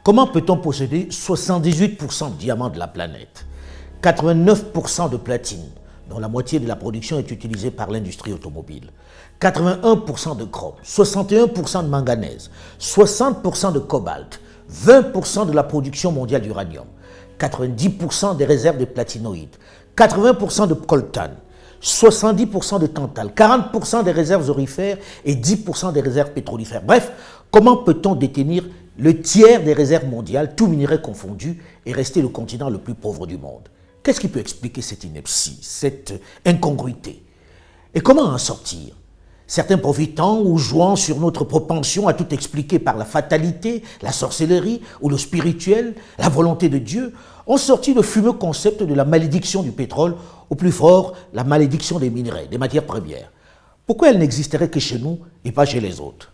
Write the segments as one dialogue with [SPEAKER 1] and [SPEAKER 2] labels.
[SPEAKER 1] Comment peut-on posséder 78% de diamants de la planète, 89% de platine, dont la moitié de la production est utilisée par l'industrie automobile, 81% de chrome, 61% de manganèse, 60% de cobalt, 20% de la production mondiale d'uranium, 90% des réserves de platinoïdes, 80% de coltan, 70% de tantal, 40% des réserves aurifères et 10% des réserves pétrolifères. Bref, comment peut-on détenir le tiers des réserves mondiales, tous minéraux confondus, et rester le continent le plus pauvre du monde? Qu'est-ce qui peut expliquer cette ineptie, cette incongruité? Et comment en sortir? Certains profitant ou jouant sur notre propension à tout expliquer par la fatalité, la sorcellerie ou le spirituel, la volonté de Dieu, ont sorti le fumeux concept de la malédiction du pétrole, ou plus fort, la malédiction des minerais, des matières premières. Pourquoi elle n'existerait que chez nous et pas chez les autres?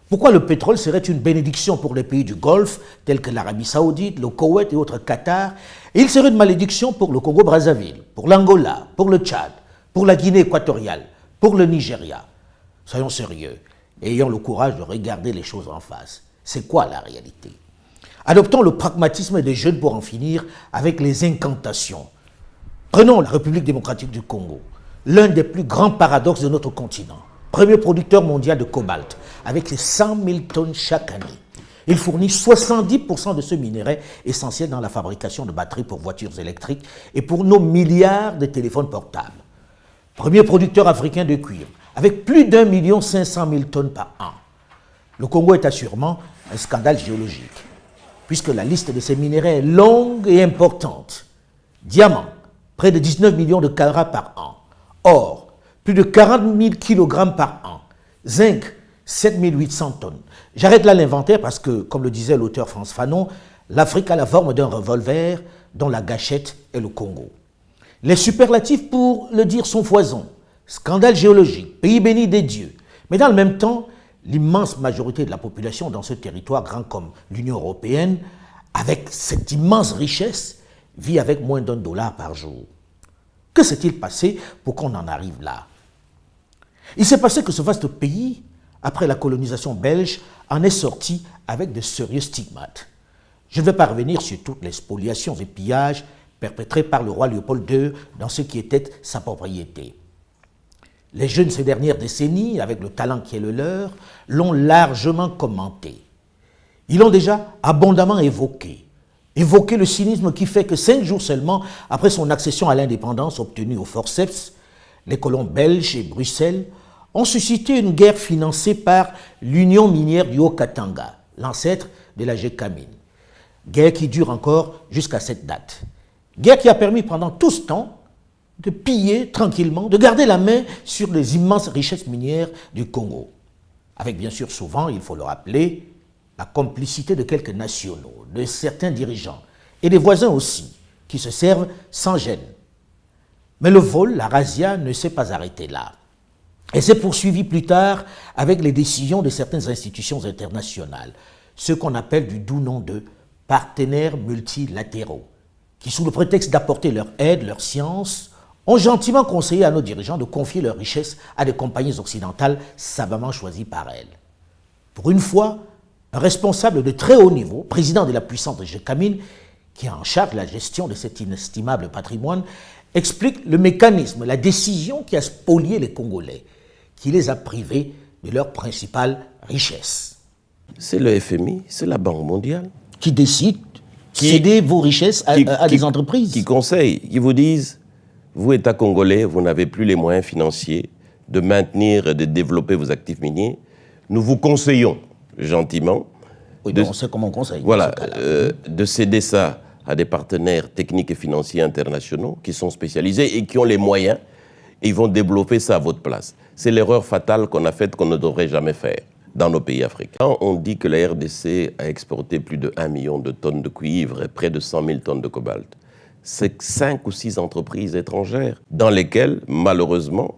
[SPEAKER 1] Pourquoi le pétrole serait une bénédiction pour les pays du Golfe, tels que l'Arabie Saoudite, le Koweït et autres Qatar, et il serait une malédiction pour le Congo-Brazzaville, pour l'Angola, pour le Tchad, pour la Guinée équatoriale, pour le Nigeria? Soyons sérieux et ayons le courage de regarder les choses en face. C'est quoi la réalité? Adoptons le pragmatisme des jeunes pour en finir avec les incantations. Prenons la République démocratique du Congo, l'un des plus grands paradoxes de notre continent. Premier producteur mondial de cobalt, avec ses 100 000 tonnes chaque année. Il fournit 70% de ce minerai essentiel dans la fabrication de batteries pour voitures électriques et pour nos milliards de téléphones portables. Premier producteur africain de cuivre, avec plus d'1 500 000 tonnes par an. Le Congo est assurément un scandale géologique, puisque la liste de ces minéraux est longue et importante. Diamant, près de 19 millions de carats par an. Or, plus de 40 000 kg par an. Zinc, 7 800 tonnes. J'arrête là l'inventaire parce que, comme le disait l'auteur Frantz Fanon, l'Afrique a la forme d'un revolver dont la gâchette est le Congo. Les superlatifs, pour le dire, sont foison. Scandale géologique, pays béni des dieux. Mais dans le même temps, l'immense majorité de la population dans ce territoire grand comme l'Union européenne, avec cette immense richesse, vit avec moins d'$1 par jour. Que s'est-il passé pour qu'on en arrive là? Il s'est passé que ce vaste pays, après la colonisation belge, en est sorti avec de sérieux stigmates. Je ne vais pas revenir sur toutes les spoliations et pillages perpétrés par le roi Léopold II dans ce qui était sa propriété. Les jeunes ces dernières décennies, avec le talent qui est le leur, l'ont largement commenté. Ils l'ont déjà abondamment évoqué. Évoqué le cynisme qui fait que 5 jours seulement après son accession à l'indépendance obtenue au forceps, les colons belges et Bruxelles ont suscité une guerre financée par l'Union minière du Haut-Katanga, l'ancêtre de la GECAMINE. Guerre qui dure encore jusqu'à cette date. Guerre qui a permis pendant tout ce temps de piller tranquillement, de garder la main sur les immenses richesses minières du Congo. Avec bien sûr souvent, il faut le rappeler, la complicité de quelques nationaux, de certains dirigeants et des voisins aussi, qui se servent sans gêne. Mais le vol, la razzia, ne s'est pas arrêté là. Elle s'est poursuivie plus tard avec les décisions de certaines institutions internationales, ce qu'on appelle du doux nom de partenaires multilatéraux, qui sous le prétexte d'apporter leur aide, leur science, ont gentiment conseillé à nos dirigeants de confier leurs richesses à des compagnies occidentales savamment choisies par elles. Pour une fois, un responsable de très haut niveau, président de la puissante GECAMINE, qui est en charge de la gestion de cet inestimable patrimoine, explique le mécanisme, la décision qui a spolié les Congolais, qui les a privés de leur principale richesse.
[SPEAKER 2] C'est le FMI, c'est la Banque mondiale.
[SPEAKER 1] Qui décide de céder vos richesses à des entreprises.
[SPEAKER 2] Qui conseillent, qui vous disent, vous, État congolais, vous n'avez plus les moyens financiers de maintenir et de développer vos actifs miniers. Nous vous conseillons gentiment.
[SPEAKER 1] Oui, on sait comment on conseille.
[SPEAKER 2] Voilà, de céder ça à des partenaires techniques et financiers internationaux qui sont spécialisés et qui ont les moyens et ils vont développer ça à votre place. C'est l'erreur fatale qu'on a faite, qu'on ne devrait jamais faire dans nos pays africains. On dit que la RDC a exporté plus de 1 million de tonnes de cuivre et près de 100 000 tonnes de cobalt. C'est 5 ou 6 entreprises étrangères dans lesquelles, malheureusement,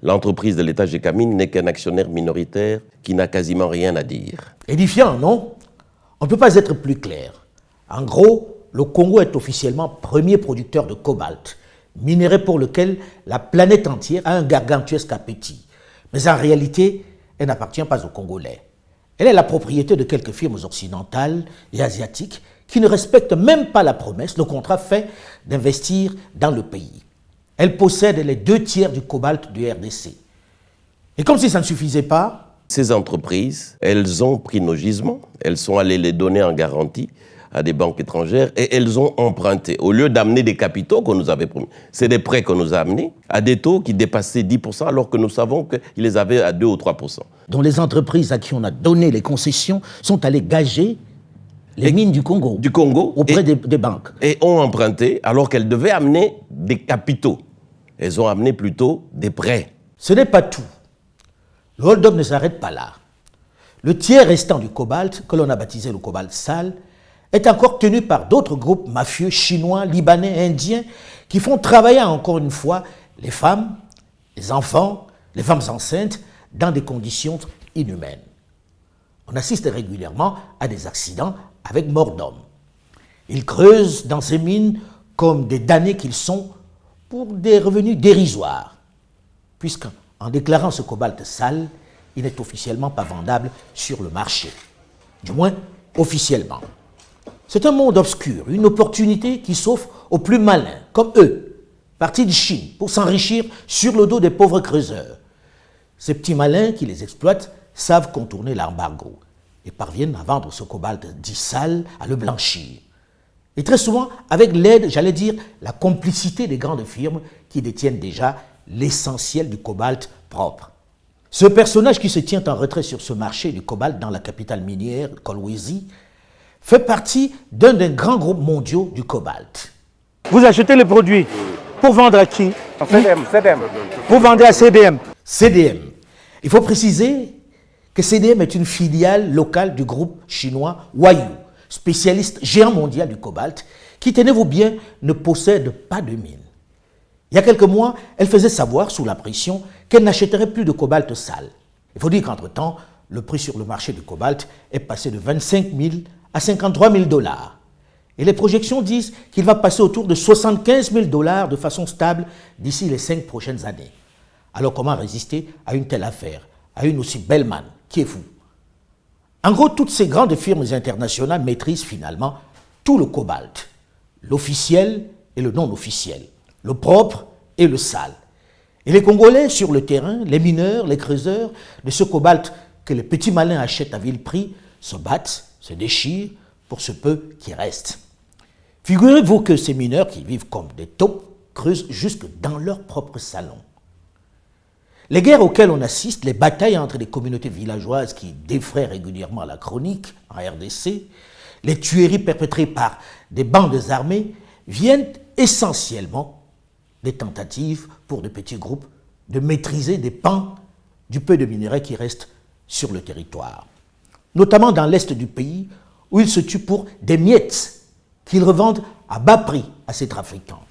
[SPEAKER 2] l'entreprise de l'État GECAMINE n'est qu'un actionnaire minoritaire qui n'a quasiment rien à dire.
[SPEAKER 1] Édifiant, non? On ne peut pas être plus clair. En gros, le Congo est officiellement premier producteur de cobalt, minerai pour lequel la planète entière a un gargantuesque appétit. Mais en réalité, elle n'appartient pas aux Congolais. Elle est la propriété de quelques firmes occidentales et asiatiques qui ne respectent même pas la promesse, le contrat fait d'investir dans le pays. Elle possède les 2/3 du cobalt du RDC. Et comme si ça ne suffisait pas,
[SPEAKER 2] ces entreprises, elles ont pris nos gisements, elles sont allées les donner en garantie à des banques étrangères et elles ont emprunté. Au lieu d'amener des capitaux qu'on nous avait promis, c'est des prêts qu'on nous a amenés à des taux qui dépassaient 10% alors que nous savons qu'ils les avaient à 2 ou 3%.
[SPEAKER 1] Dont les entreprises à qui on a donné les concessions sont allées gager les mines du Congo auprès des banques.
[SPEAKER 2] Et ont emprunté alors qu'elles devaient amener des capitaux. Elles ont amené plutôt des prêts.
[SPEAKER 1] Ce n'est pas tout. Le hold-up ne s'arrête pas là. Le tiers restant du cobalt, que l'on a baptisé le cobalt sale, est encore tenu par d'autres groupes mafieux chinois, libanais, indiens, qui font travailler encore une fois les femmes, les enfants, les femmes enceintes, dans des conditions inhumaines. On assiste régulièrement à des accidents avec mort d'homme. Ils creusent dans ces mines comme des damnés qu'ils sont pour des revenus dérisoires, puisqu'en déclarant ce cobalt sale, il n'est officiellement pas vendable sur le marché. Du moins, officiellement. C'est un monde obscur, une opportunité qui s'offre aux plus malins, comme eux, partis de Chine, pour s'enrichir sur le dos des pauvres creuseurs. Ces petits malins qui les exploitent savent contourner l'embargo et parviennent à vendre ce cobalt dit sale, à le blanchir. Et très souvent, avec l'aide, j'allais dire, la complicité des grandes firmes qui détiennent déjà l'essentiel du cobalt propre. Ce personnage qui se tient en retrait sur ce marché du cobalt dans la capitale minière, Kolwezi, fait partie d'un des grands groupes mondiaux du cobalt.
[SPEAKER 3] Vous achetez le produit pour vendre à qui?
[SPEAKER 4] CDM.
[SPEAKER 3] Vous vendez à CDM.
[SPEAKER 1] CDM. Il faut préciser que CDM est une filiale locale du groupe chinois Huayou, spécialiste géant mondial du cobalt, qui, tenez-vous bien, ne possède pas de mine. Il y a quelques mois, elle faisait savoir, sous la pression, qu'elle n'achèterait plus de cobalt sale. Il faut dire qu'entre-temps, le prix sur le marché du cobalt est passé de 25 000 à 53 000 $. Et les projections disent qu'il va passer autour de 75 000 $ de façon stable d'ici les 5 prochaines années. Alors comment résister à une telle affaire, à une aussi belle manne, qui est fou? En gros, toutes ces grandes firmes internationales maîtrisent finalement tout le cobalt, l'officiel et le non officiel, le propre et le sale. Et les Congolais sur le terrain, les mineurs, les creuseurs de ce cobalt que les petits malins achètent à vil prix, se battent, se déchirent pour ce peu qui reste. Figurez-vous que ces mineurs qui vivent comme des taupes creusent jusque dans leur propre salon. Les guerres auxquelles on assiste, les batailles entre les communautés villageoises qui défraient régulièrement la chronique en RDC, les tueries perpétrées par des bandes armées viennent essentiellement des tentatives pour de petits groupes de maîtriser des pans du peu de minerais qui restent sur le territoire. Notamment dans l'est du pays, où ils se tuent pour des miettes qu'ils revendent à bas prix à ces trafiquants.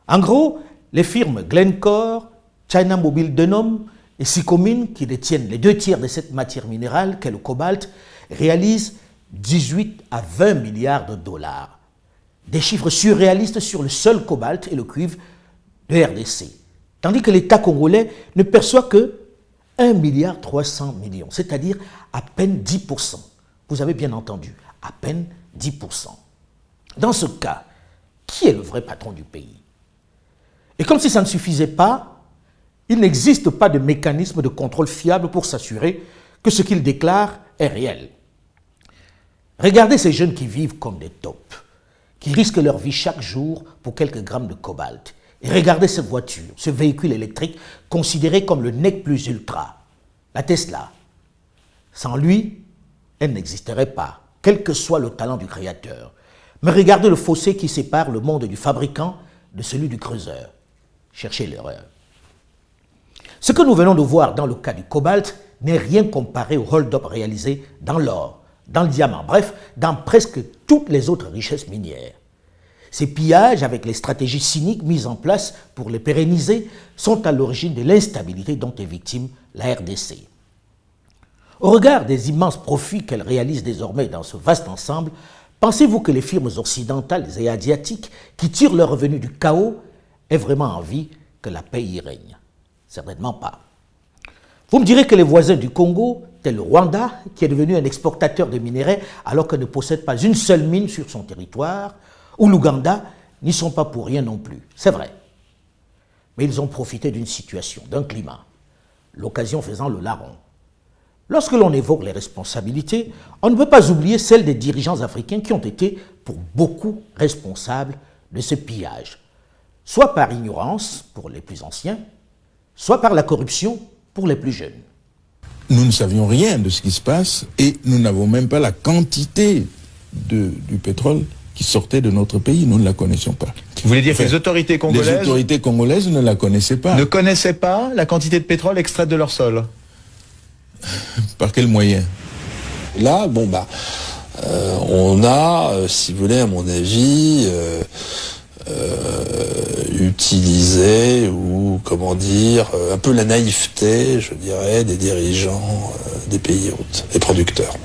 [SPEAKER 1] En gros, les firmes Glencore, China Mobile Denom et Sycomine, qui détiennent les 2/3 de cette matière minérale qu'est le cobalt, réalisent 18 à 20 milliards de $. Des chiffres surréalistes sur le seul cobalt et le cuivre de RDC. Tandis que l'État congolais ne perçoit que 1,3 milliard, c'est-à-dire à peine 10%. Vous avez bien entendu, à peine 10%. Dans ce cas, qui est le vrai patron du pays? Et comme si ça ne suffisait pas, il n'existe pas de mécanisme de contrôle fiable pour s'assurer que ce qu'il déclare est réel. Regardez ces jeunes qui vivent comme des taupes, qui risquent leur vie chaque jour pour quelques grammes de cobalt. Et regardez cette voiture, ce véhicule électrique considéré comme le nec plus ultra, la Tesla. Sans lui, elle n'existerait pas, quel que soit le talent du créateur. Mais regardez le fossé qui sépare le monde du fabricant de celui du creuseur. Cherchez l'erreur. Ce que nous venons de voir dans le cas du cobalt n'est rien comparé au hold-up réalisé dans l'or, dans le diamant, bref, dans presque toutes les autres richesses minières. Ces pillages, avec les stratégies cyniques mises en place pour les pérenniser, sont à l'origine de l'instabilité dont est victime la RDC. Au regard des immenses profits qu'elle réalise désormais dans ce vaste ensemble, pensez-vous que les firmes occidentales et asiatiques qui tirent leurs revenus du chaos aient vraiment envie que la paix y règne? Certainement pas. Vous me direz que les voisins du Congo, tel le Rwanda, qui est devenu un exportateur de minerais alors qu'il ne possède pas une seule mine sur son territoire, ou l'Ouganda, n'y sont pas pour rien non plus. C'est vrai. Mais ils ont profité d'une situation, d'un climat, l'occasion faisant le larron. Lorsque l'on évoque les responsabilités, on ne peut pas oublier celles des dirigeants africains qui ont été, pour beaucoup, responsables de ce pillage, soit par ignorance pour les plus anciens, soit par la corruption pour les plus jeunes.
[SPEAKER 4] Nous ne savions rien de ce qui se passe et nous n'avons même pas la quantité du pétrole qui sortait de notre pays, nous ne la connaissions pas.
[SPEAKER 5] Vous voulez dire que les autorités congolaises
[SPEAKER 4] ne la connaissaient pas.
[SPEAKER 5] Ne connaissaient pas la quantité de pétrole extraite de leur sol?
[SPEAKER 4] Par quel moyen?
[SPEAKER 6] Là, on a, si vous voulez, à mon avis, utilisé, ou comment dire, un peu la naïveté, je dirais, des dirigeants des pays hôtes, des producteurs.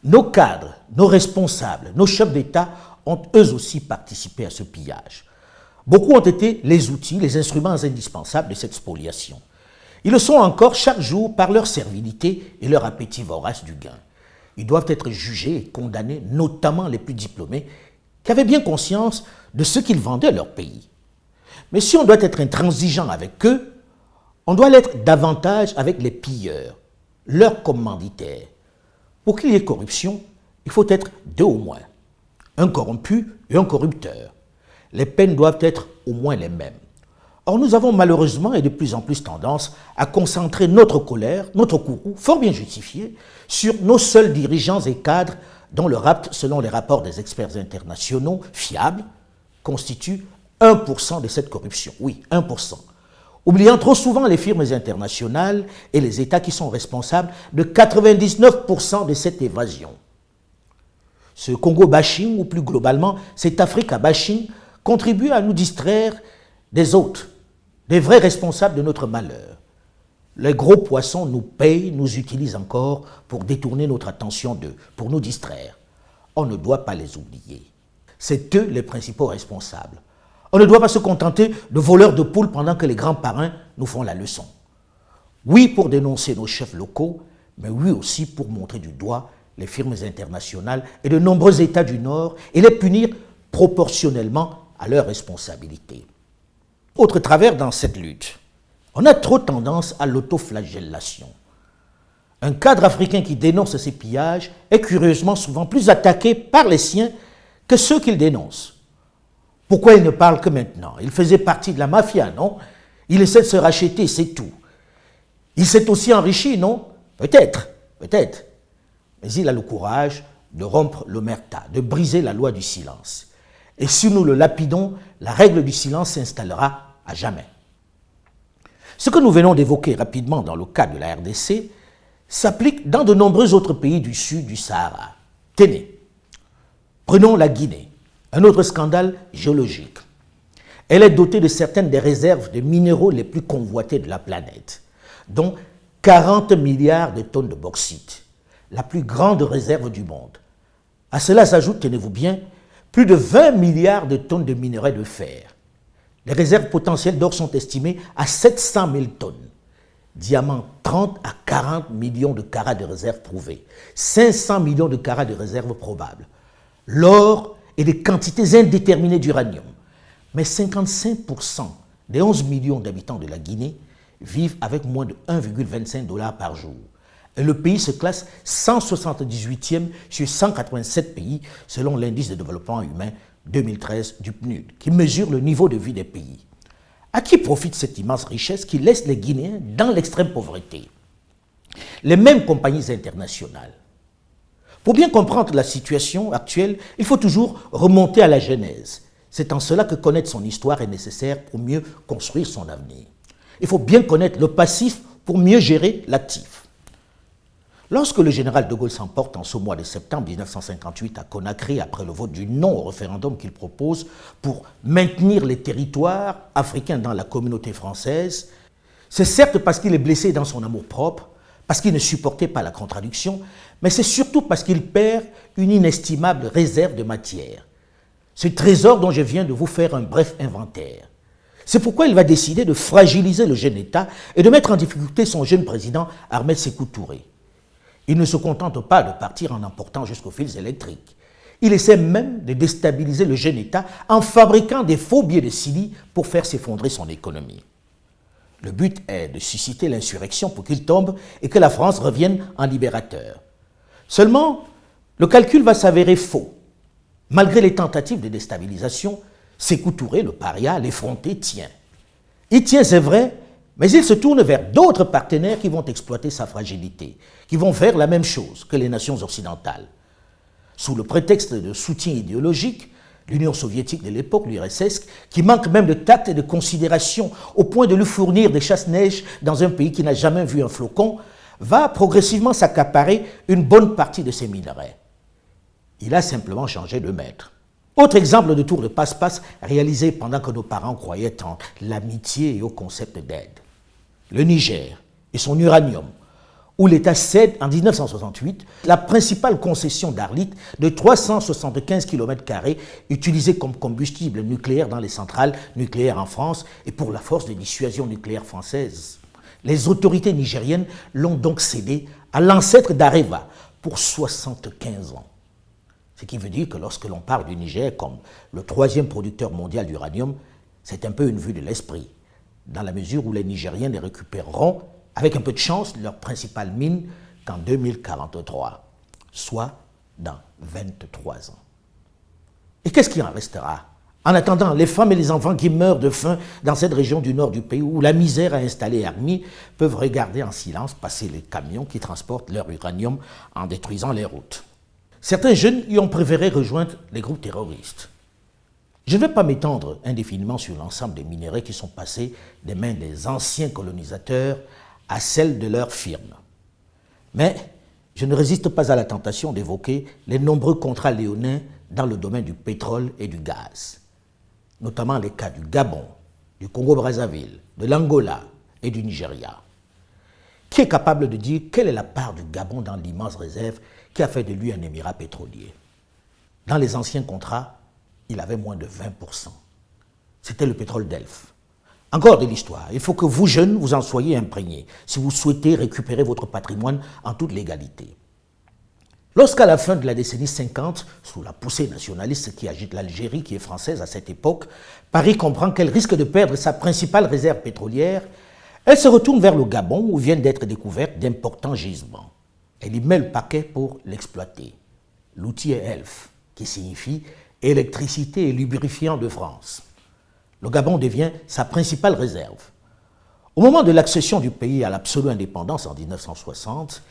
[SPEAKER 1] Nos cadres, nos responsables, nos chefs d'État ont eux aussi participé à ce pillage. Beaucoup ont été les outils, les instruments indispensables de cette spoliation. Ils le sont encore chaque jour par leur servilité et leur appétit vorace du gain. Ils doivent être jugés et condamnés, notamment les plus diplômés, qui avaient bien conscience de ce qu'ils vendaient à leur pays. Mais si on doit être intransigeant avec eux, on doit l'être davantage avec les pilleurs, leurs commanditaires. Pour qu'il y ait corruption, il faut être deux au moins, un corrompu et un corrupteur. Les peines doivent être au moins les mêmes. Or, nous avons malheureusement et de plus en plus tendance à concentrer notre colère, notre courroux, fort bien justifié, sur nos seuls dirigeants et cadres dont le rapt, selon les rapports des experts internationaux fiables, constitue 1% de cette corruption. Oui, 1%. Oubliant trop souvent les firmes internationales et les États qui sont responsables de 99% de cette évasion. Ce Congo-bashing, ou plus globalement, cet Africa-bashing, contribue à nous distraire des autres, des vrais responsables de notre malheur. Les gros poissons nous payent, nous utilisent encore pour détourner notre attention d'eux, pour nous distraire. On ne doit pas les oublier. C'est eux les principaux responsables. On ne doit pas se contenter de voleurs de poules pendant que les grands parrains nous font la leçon. Oui, pour dénoncer nos chefs locaux, mais oui aussi pour montrer du doigt les firmes internationales et de nombreux États du Nord et les punir proportionnellement à leurs responsabilités. Autre travers dans cette lutte, on a trop tendance à l'autoflagellation. Un cadre africain qui dénonce ces pillages est curieusement souvent plus attaqué par les siens que ceux qu'il dénonce. Pourquoi il ne parle que maintenant? Il faisait partie de la mafia, non? Il essaie de se racheter, c'est tout. Il s'est aussi enrichi, non? Peut-être, peut-être. Mais il a le courage de rompre l'omerta, de briser la loi du silence. Et si nous le lapidons, la règle du silence s'installera à jamais. Ce que nous venons d'évoquer rapidement dans le cas de la RDC s'applique dans de nombreux autres pays du sud du Sahara. Tenez, prenons la Guinée, un autre scandale géologique. Elle est dotée de certaines des réserves de minéraux les plus convoités de la planète, dont 40 milliards de tonnes de bauxite, la plus grande réserve du monde. À cela s'ajoute, tenez-vous bien, plus de 20 milliards de tonnes de minerais de fer. Les réserves potentielles d'or sont estimées à 700 000 tonnes. Diamants, 30 à 40 millions de carats de réserves prouvées. 500 millions de carats de réserves probables. L'or et des quantités indéterminées d'uranium. Mais 55% des 11 millions d'habitants de la Guinée vivent avec moins de 1,25 $ par jour. Et le pays se classe 178e sur 187 pays selon l'indice de développement humain 2013 du PNUD, qui mesure le niveau de vie des pays. À qui profite cette immense richesse qui laisse les Guinéens dans l'extrême pauvreté? Les mêmes compagnies internationales. Pour bien comprendre la situation actuelle, il faut toujours remonter à la genèse. C'est en cela que connaître son histoire est nécessaire pour mieux construire son avenir. Il faut bien connaître le passif pour mieux gérer l'actif. Lorsque le général de Gaulle s'emporte en ce mois de septembre 1958 à Conakry après le vote du non au référendum qu'il propose pour maintenir les territoires africains dans la communauté française, c'est certes parce qu'il est blessé dans son amour-propre, parce qu'il ne supportait pas la contradiction, mais c'est surtout parce qu'il perd une inestimable réserve de matière. Ce trésor dont je viens de vous faire un bref inventaire. C'est pourquoi il va décider de fragiliser le jeune État et de mettre en difficulté son jeune président Ahmed Sékou Touré. Il ne se contente pas de partir en emportant jusqu'aux fils électriques. Il essaie même de déstabiliser le jeune État en fabriquant des faux billets de Sili pour faire s'effondrer son économie. Le but est de susciter l'insurrection pour qu'il tombe et que la France revienne en libérateur. Seulement, le calcul va s'avérer faux. Malgré les tentatives de déstabilisation, Sékou Touré, le paria, l'effronté, tient. Il tient, c'est vrai, mais il se tourne vers d'autres partenaires qui vont exploiter sa fragilité, qui vont faire la même chose que les nations occidentales. Sous le prétexte de soutien idéologique, l'Union soviétique de l'époque, l'URSS, qui manque même de tact et de considération au point de lui fournir des chasse-neige dans un pays qui n'a jamais vu un flocon, va progressivement s'accaparer une bonne partie de ses minerais. Il a simplement changé de maître. Autre exemple de tour de passe-passe réalisé pendant que nos parents croyaient en l'amitié et au concept d'aide. Le Niger et son uranium, où l'État cède en 1968 la principale concession d'Arlit de 375 km² utilisée comme combustible nucléaire dans les centrales nucléaires en France et pour la force de dissuasion nucléaire française. Les autorités nigériennes l'ont donc cédé à l'ancêtre d'Areva pour 75 ans. Ce qui veut dire que lorsque l'on parle du Niger comme le troisième producteur mondial d'uranium, c'est un peu une vue de l'esprit, dans la mesure où les Nigériens les récupéreront, avec un peu de chance, leur principale mine qu'en 2043, soit dans 23 ans. Et qu'est-ce qui en restera? En attendant, les femmes et les enfants qui meurent de faim dans cette région du nord du pays où la misère a installé Armi peuvent regarder en silence passer les camions qui transportent leur uranium en détruisant les routes. Certains jeunes y ont préféré rejoindre les groupes terroristes. Je ne vais pas m'étendre indéfiniment sur l'ensemble des minerais qui sont passés des mains des anciens colonisateurs à celles de leurs firmes. Mais je ne résiste pas à la tentation d'évoquer les nombreux contrats léonins dans le domaine du pétrole et du gaz, notamment les cas du Gabon, du Congo-Brazzaville, de l'Angola et du Nigeria. Qui est capable de dire quelle est la part du Gabon dans l'immense réserve qui a fait de lui un émirat pétrolier? Dans les anciens contrats, il avait moins de 20%. C'était le pétrole d'Elf. Encore de l'histoire. Il faut que vous, jeunes, vous en soyez imprégnés si vous souhaitez récupérer votre patrimoine en toute légalité. Lorsqu'à la fin de la décennie 50, sous la poussée nationaliste qui agite l'Algérie, qui est française à cette époque, Paris comprend qu'elle risque de perdre sa principale réserve pétrolière, elle se retourne vers le Gabon où viennent d'être découvertes d'importants gisements. Elle y met le paquet pour l'exploiter. L'outil est ELF, qui signifie électricité et lubrifiant de France. Le Gabon devient sa principale réserve. Au moment de l'accession du pays à l'absolue indépendance en 1960,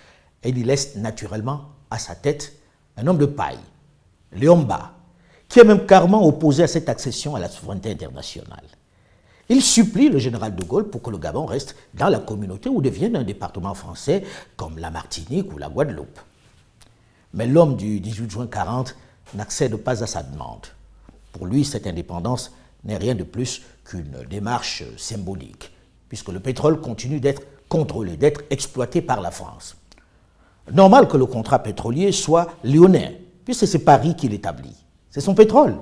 [SPEAKER 1] elle y laisse naturellement à sa tête un homme de paille, Léomba, qui est même carrément opposé à cette accession à la souveraineté internationale. Il supplie le général de Gaulle pour que le Gabon reste dans la communauté ou devienne un département français comme la Martinique ou la Guadeloupe. Mais l'homme du 18 juin 40 n'accède pas à sa demande. Pour lui, cette indépendance n'est rien de plus qu'une démarche symbolique, puisque le pétrole continue d'être contrôlé, d'être exploité par la France. Normal que le contrat pétrolier soit lyonnais, puisque c'est Paris qui l'établit. C'est son pétrole.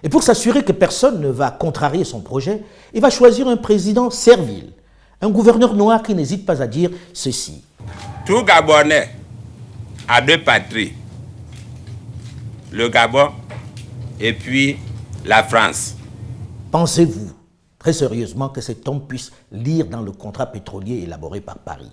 [SPEAKER 1] Et pour s'assurer que personne ne va contrarier son projet, il va choisir un président servile, un gouverneur noir qui n'hésite pas à dire ceci.
[SPEAKER 7] Tout Gabonais a deux patries, le Gabon et puis la France.
[SPEAKER 1] Pensez-vous, très sérieusement, que cet homme puisse lire dans le contrat pétrolier élaboré par Paris?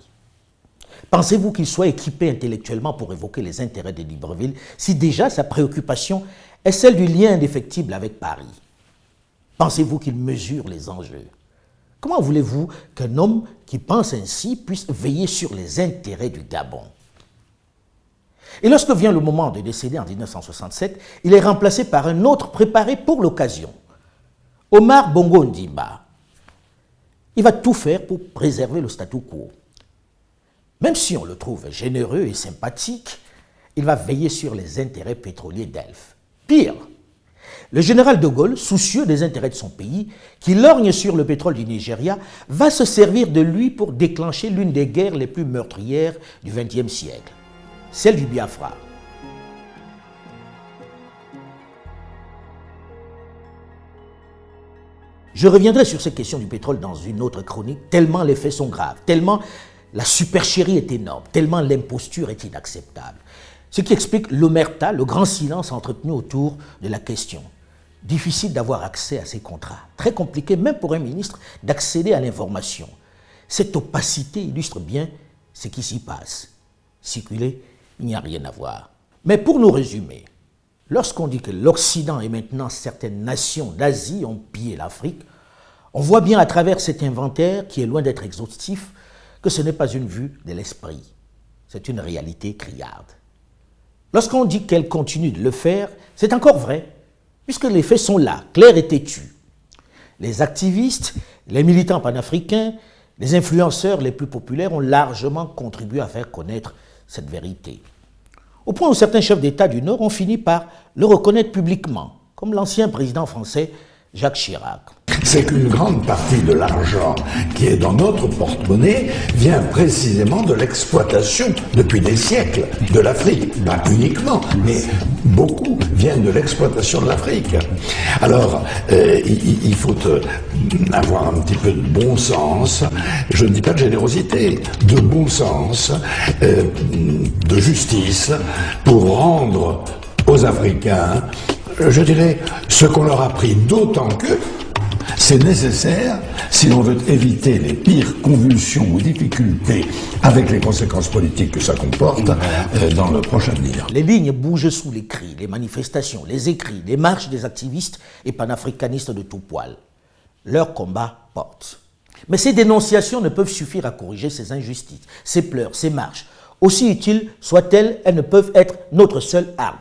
[SPEAKER 1] Pensez-vous qu'il soit équipé intellectuellement pour évoquer les intérêts de Libreville, si déjà sa préoccupation est celle du lien indéfectible avec Paris? Pensez-vous qu'il mesure les enjeux? Comment voulez-vous qu'un homme qui pense ainsi puisse veiller sur les intérêts du Gabon? Et lorsque vient le moment de décéder en 1967, il est remplacé par un autre préparé pour l'occasion, Omar Bongo Ondimba. Il va tout faire pour préserver le statu quo. Même si on le trouve généreux et sympathique, il va veiller sur les intérêts pétroliers d'Elf. Pire, le général de Gaulle, soucieux des intérêts de son pays, qui lorgne sur le pétrole du Nigeria, va se servir de lui pour déclencher l'une des guerres les plus meurtrières du XXe siècle, celle du Biafra. Je reviendrai sur cette question du pétrole dans une autre chronique, tellement les faits sont graves, tellement La supercherie est énorme, tellement l'imposture est inacceptable. Ce qui explique l'omerta, le grand silence entretenu autour de la question. Difficile d'avoir accès à ces contrats. Très compliqué, même pour un ministre, d'accéder à l'information. Cette opacité illustre bien ce qui s'y passe. Circuler, il n'y a rien à voir. Mais pour nous résumer, lorsqu'on dit que l'Occident et maintenant certaines nations d'Asie ont pillé l'Afrique, on voit bien à travers cet inventaire, qui est loin d'être exhaustif, que ce n'est pas une vue de l'esprit. C'est une réalité criarde. Lorsqu'on dit qu'elle continue de le faire, c'est encore vrai, puisque les faits sont là, clairs et têtus. Les activistes, les militants panafricains, les influenceurs les plus populaires ont largement contribué à faire connaître cette vérité. Au point où certains chefs d'État du Nord ont fini par le reconnaître publiquement, comme l'ancien président français Jacques Chirac.
[SPEAKER 8] C'est qu'une grande partie de l'argent qui est dans notre porte-monnaie vient précisément de l'exploitation, depuis des siècles, de l'Afrique. Pas uniquement, mais beaucoup viennent de l'exploitation de l'Afrique. Alors, il faut avoir un petit peu de bon sens, je ne dis pas de générosité, de bon sens, de justice, pour rendre aux Africains, je dirais, ce qu'on leur a pris, d'autant que c'est nécessaire si l'on veut éviter les pires convulsions ou difficultés avec les conséquences politiques que ça comporte dans le prochain avenir.
[SPEAKER 1] Les lignes bougent sous les cris, les manifestations, les écrits, les marches des activistes et panafricanistes de tout poil. Leur combat porte. Mais ces dénonciations ne peuvent suffire à corriger ces injustices, ces pleurs, ces marches. Aussi utiles soient-elles, elles ne peuvent être notre seule arme.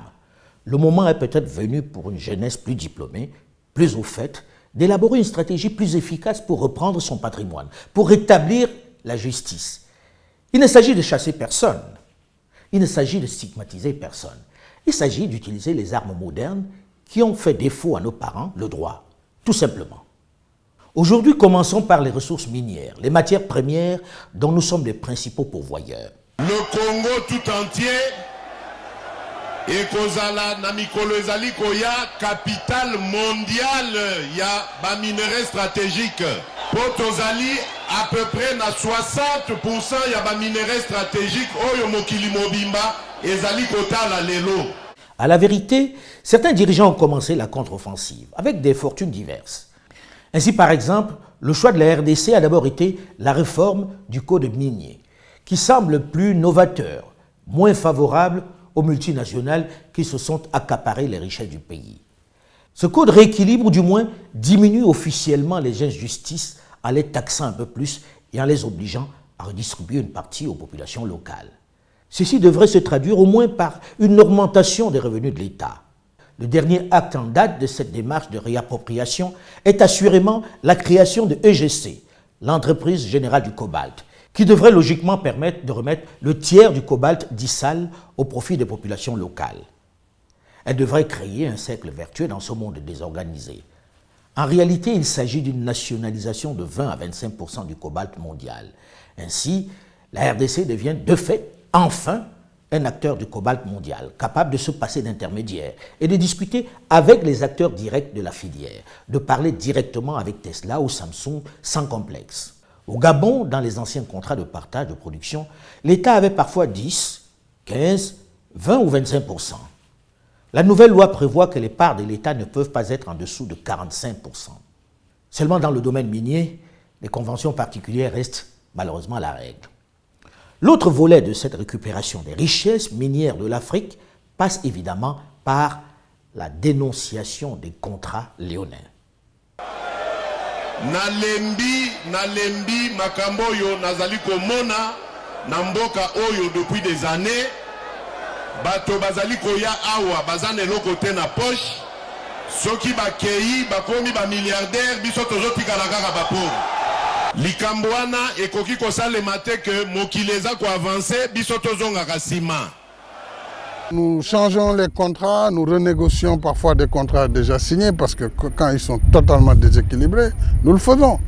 [SPEAKER 1] Le moment est peut-être venu pour une jeunesse plus diplômée, plus au fait, d'élaborer une stratégie plus efficace pour reprendre son patrimoine, pour rétablir la justice. Il ne s'agit de chasser personne, il ne s'agit de stigmatiser personne. Il s'agit d'utiliser les armes modernes qui ont fait défaut à nos parents, le droit, tout simplement. Aujourd'hui, commençons par les ressources minières, les matières premières dont nous sommes les principaux pourvoyeurs.
[SPEAKER 9] Le Congo tout entier et kozala na mikolo ezali koya capitale mondiale ya ba minerais stratégique. Potozali à peu près na 60% ya ba minerais stratégique oyo mokili mobimba ezali kotala lelo.
[SPEAKER 1] À la vérité, certains dirigeants ont commencé la contre-offensive avec des fortunes diverses. Ainsi, par exemple, le choix de la RDC a d'abord été la réforme du code minier, qui semble plus novateur, moins favorable aux multinationales qui se sont accaparées les richesses du pays. Ce code rééquilibre ou du moins diminue officiellement les injustices en les taxant un peu plus et en les obligeant à redistribuer une partie aux populations locales. Ceci devrait se traduire au moins par une augmentation des revenus de l'État. Le dernier acte en date de cette démarche de réappropriation est assurément la création de EGC, l'entreprise générale du cobalt, qui devrait logiquement permettre de remettre le tiers du cobalt dit sale au profit des populations locales. Elle devrait créer un cercle vertueux dans ce monde désorganisé. En réalité, il s'agit d'une nationalisation de 20 à 25% du cobalt mondial. Ainsi, la RDC devient de fait, enfin, un acteur du cobalt mondial, capable de se passer d'intermédiaires et de discuter avec les acteurs directs de la filière, de parler directement avec Tesla ou Samsung sans complexe. Au Gabon, dans les anciens contrats de partage de production, l'État avait parfois 10, 15, 20 ou 25%. La nouvelle loi prévoit que les parts de l'État ne peuvent pas être en dessous de 45%. Seulement dans le domaine minier, les conventions particulières restent malheureusement la règle. L'autre volet de cette récupération des richesses minières de l'Afrique passe évidemment par la dénonciation des contrats léonins.
[SPEAKER 9] Nalembi makambo oyo nazali komona na mboka oyo depuis des années bato bazali koya awa bazane eloko te na poche soki bakei bakomi ba milliardaire biso tozotikala kaka bapauvre likambo wana ekoki kosalema te ke mokili eza koavanse biso tozongaka nsima.
[SPEAKER 10] Nous changeons les contrats, nous renégocions parfois des contrats déjà signés parce que quand ils sont totalement déséquilibrés, nous le faisons.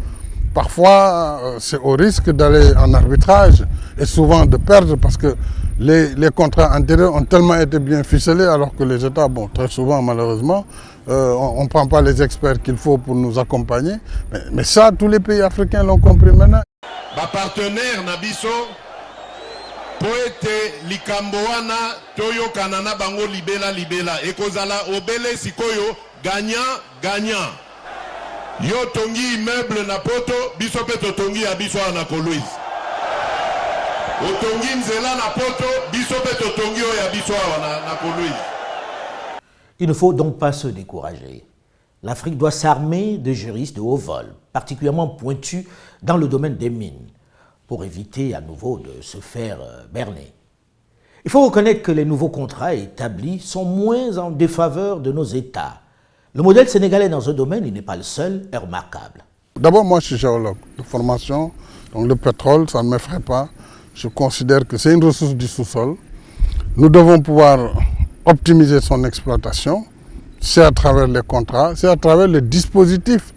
[SPEAKER 10] Parfois, c'est au risque d'aller en arbitrage et souvent de perdre parce que Les contrats antérieurs ont tellement été bien ficelés alors que les États, bon, très souvent malheureusement, on ne prend pas les experts qu'il faut pour nous accompagner. Mais ça, tous les pays africains l'ont compris maintenant.
[SPEAKER 9] Ma partenaire Nabiso, poete likamboana toyo kanana bango libela ekozala obele sikoyo gagnant. Yo tongi immeuble na poto, biso pe tongi ya biso na Kolwezi. Otongi nzela na poto, biso pe tongi ya biso na Kolwezi.
[SPEAKER 1] Il ne faut donc pas se décourager. L'Afrique doit s'armer de juristes de haut vol, particulièrement pointus dans le domaine des mines, pour éviter à nouveau de se faire berner. Il faut reconnaître que les nouveaux contrats établis sont moins en défaveur de nos États. Le modèle sénégalais dans ce domaine, il n'est pas le seul, est remarquable.
[SPEAKER 10] D'abord, moi je suis géologue de formation, donc le pétrole, ça ne m'effraie pas. Je considère que c'est une ressource du sous-sol. Nous devons pouvoir optimiser son exploitation. C'est à travers les contrats, c'est à travers les dispositifs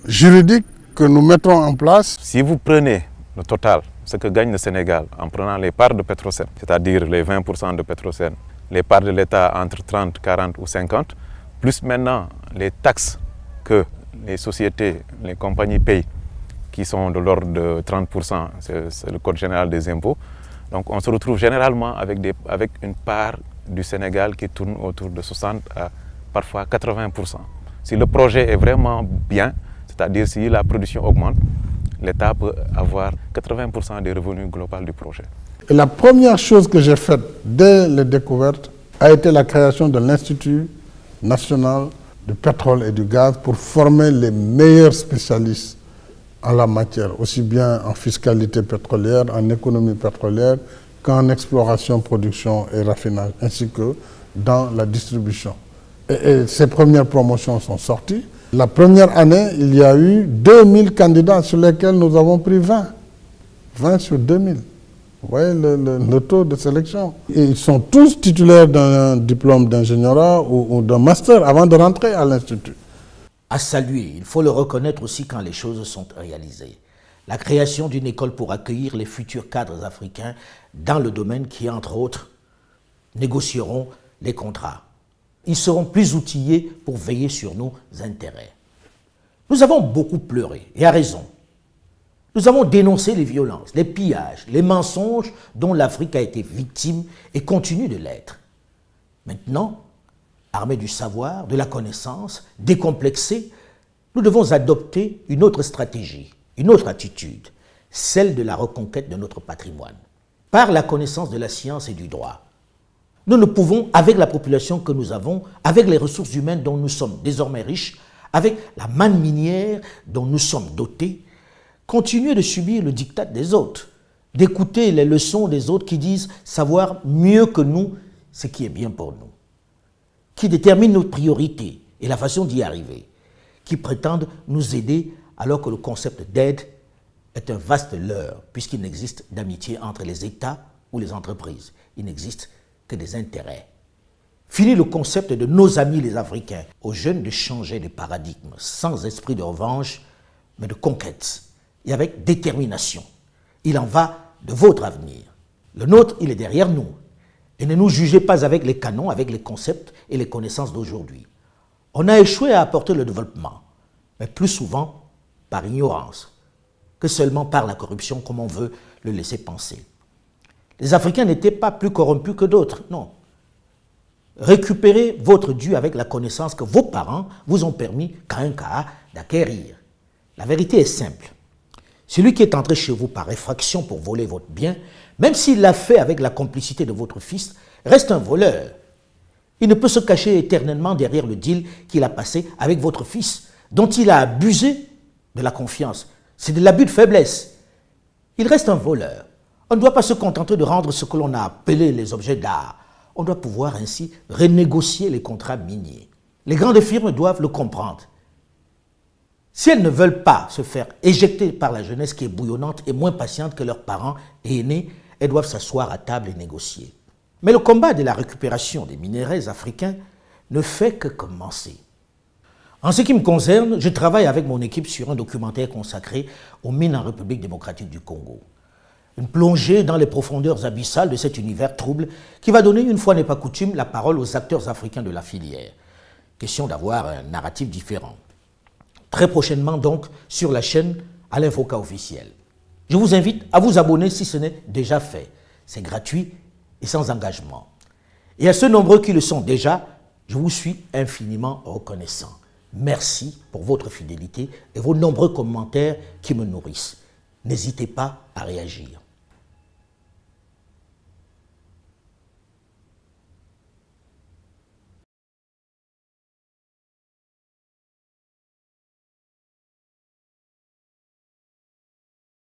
[SPEAKER 10] juridiques que nous mettrons en place.
[SPEAKER 11] Si vous prenez le total, ce que gagne le Sénégal en prenant les parts de Petrosen, c'est-à-dire les 20% de Petrosen, les parts de l'État entre 30, 40 ou 50, plus maintenant les taxes que les sociétés, les compagnies payent, qui sont de l'ordre de 30%, c'est le Code général des impôts. Donc on se retrouve généralement avec une part du Sénégal qui tourne autour de 60 à parfois 80%. Si le projet est vraiment bien, c'est-à-dire si la production augmente, l'État peut avoir 80% des revenus globaux du projet.
[SPEAKER 10] Et la première chose que j'ai faite dès les découvertes a été la création de l'Institut national du pétrole et du gaz pour former les meilleurs spécialistes en la matière, aussi bien en fiscalité pétrolière, en économie pétrolière, qu'en exploration, production et raffinage, ainsi que dans la distribution. Et ces premières promotions sont sorties. La première année, il y a eu 2000 candidats sur lesquels nous avons pris 20. 20 sur 2000. Vous voyez le taux de sélection. Et ils sont tous titulaires d'un diplôme d'ingénierat ou d'un master avant de rentrer à l'Institut.
[SPEAKER 1] À saluer, il faut le reconnaître aussi quand les choses sont réalisées. La création d'une école pour accueillir les futurs cadres africains dans le domaine qui, entre autres, négocieront les contrats. Ils seront plus outillés pour veiller sur nos intérêts. Nous avons beaucoup pleuré, et à raison. Nous avons dénoncé les violences, les pillages, les mensonges dont l'Afrique a été victime et continue de l'être. Maintenant, armés du savoir, de la connaissance, décomplexés, nous devons adopter une autre stratégie, une autre attitude, celle de la reconquête de notre patrimoine, par la connaissance de la science et du droit. Nous ne pouvons, avec la population que nous avons, avec les ressources humaines dont nous sommes désormais riches, avec la manne minière dont nous sommes dotés, continuer de subir le diktat des autres, d'écouter les leçons des autres qui disent savoir mieux que nous ce qui est bien pour nous, qui déterminent nos priorités et la façon d'y arriver, qui prétendent nous aider alors que le concept d'aide est un vaste leurre, puisqu'il n'existe d'amitié entre les États ou les entreprises. Il n'existe que des intérêts. Fini le concept de nos amis les Africains. Aux jeunes de changer de paradigme, sans esprit de revanche, mais de conquête, et avec détermination. Il en va de votre avenir. Le nôtre, il est derrière nous. Et ne nous jugez pas avec les canons, avec les concepts et les connaissances d'aujourd'hui. On a échoué à apporter le développement, mais plus souvent par ignorance, que seulement par la corruption, comme on veut le laisser penser. Les Africains n'étaient pas plus corrompus que d'autres, non. Récupérez votre dû avec la connaissance que vos parents vous ont permis, qu'à un cas, d'acquérir. La vérité est simple. Celui qui est entré chez vous par effraction pour voler votre bien, même s'il l'a fait avec la complicité de votre fils, reste un voleur. Il ne peut se cacher éternellement derrière le deal qu'il a passé avec votre fils, dont il a abusé de la confiance. C'est de l'abus de faiblesse. Il reste un voleur. On ne doit pas se contenter de rendre ce que l'on a appelé les objets d'art. On doit pouvoir ainsi renégocier les contrats miniers. Les grandes firmes doivent le comprendre. Si elles ne veulent pas se faire éjecter par la jeunesse qui est bouillonnante et moins patiente que leurs parents et aînés, elles doivent s'asseoir à table et négocier. Mais le combat de la récupération des minéraux africains ne fait que commencer. En ce qui me concerne, je travaille avec mon équipe sur un documentaire consacré aux mines en République démocratique du Congo. Une plongée dans les profondeurs abyssales de cet univers trouble qui va donner, une fois n'est pas coutume, la parole aux acteurs africains de la filière. Question d'avoir un narratif différent. Très prochainement donc sur la chaîne Alain Foka officiel. Je vous invite à vous abonner si ce n'est déjà fait. C'est gratuit et sans engagement. Et à ceux nombreux qui le sont déjà, je vous suis infiniment reconnaissant. Merci pour votre fidélité et vos nombreux commentaires qui me nourrissent. N'hésitez pas à réagir.